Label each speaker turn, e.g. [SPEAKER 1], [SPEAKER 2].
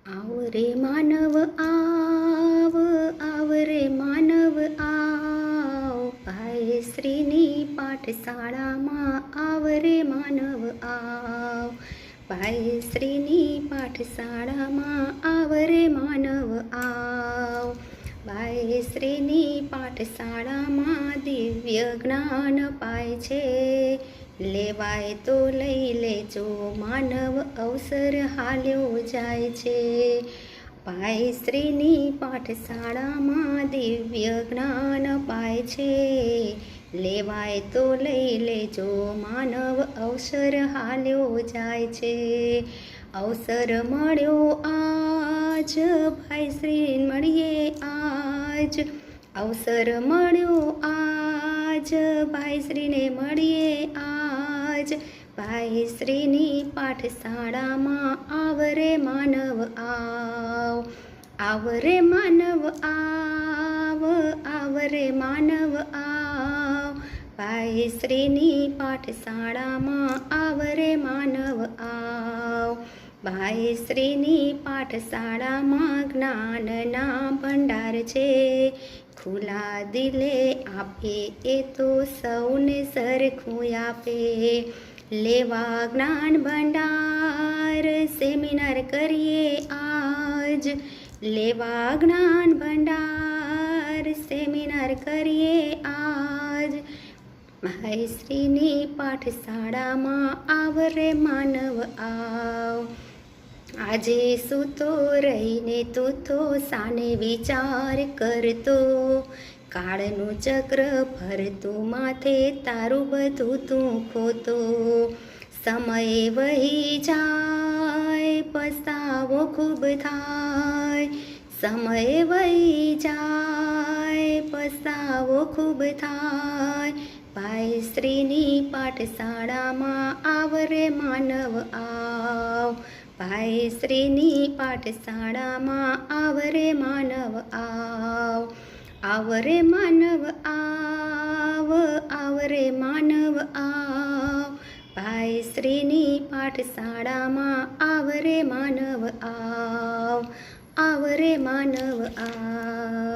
[SPEAKER 1] આવ રે માનવ આવ રે માનવ આવ ભાઈ શ્રીની પાઠશાળામાં આવ રે માનવ આવ ભાઈ શ્રીની પાઠશાળામાં આવ રે માનવ આવ ભાઈ શ્રીની પાઠશાળામાં દિવ્ય જ્ઞાન પાય છે લેવાય તો લઈ લેજો માનવ અવસર હાલ્યો જાય છે ભાઈ શ્રીની પાઠશાળામાં દિવ્ય જ્ઞાન પાય છે લેવાય તો લઈ લેજો માનવ અવસર હાલ્યો જાય છે અવસર મળ્યો આજ ભાઈ શ્રી મળીએ આજ અવસર મળ્યો આજ ભાઈ શ્રીને મળીએ આજ ભાઈ શ્રીની પાઠશાળામાં આવ રે માનવ આવ રે માનવ આવ રે માનવ આવ ભાઈ શ્રીની પાઠશાળામાં આવ રે માનવ આવ ભાઈ શ્રીની પાઠશાળામાં જ્ઞાનના ભંડાર છે ખુલ્લા દિલે આપે એ તો સૌને સરખું આપે લેવા જ્ઞાન ભંડાર સેમિનાર કરીએ આજ લેવા જ્ઞાન ભંડાર સેમિનાર કરીએ આજ ભાઈ શ્રીની પાઠશાળામાં આવ રે માનવ આવ આજે સૂતો રહીને તું તો સાને વિચાર કરતો કાળનું ચક્ર ફરતું માથે તારું બધું તું ખોતો સમય વહી જાય પસ્તાવો ખૂબ થાય સમય વહી જાય પસ્તાવો ખૂબ થાય ભાઈ શ્રીની પાઠશાળામાં આવ રે માનવ આવ ભાઈ શ્રીની પાઠશાળામાં આવ રે માનવ આવ રે માનવ આવ રે માનવ આવ ભાઈ શ્રીની પાઠશાળામાં આવ રે માનવ આવ રે માનવ આવ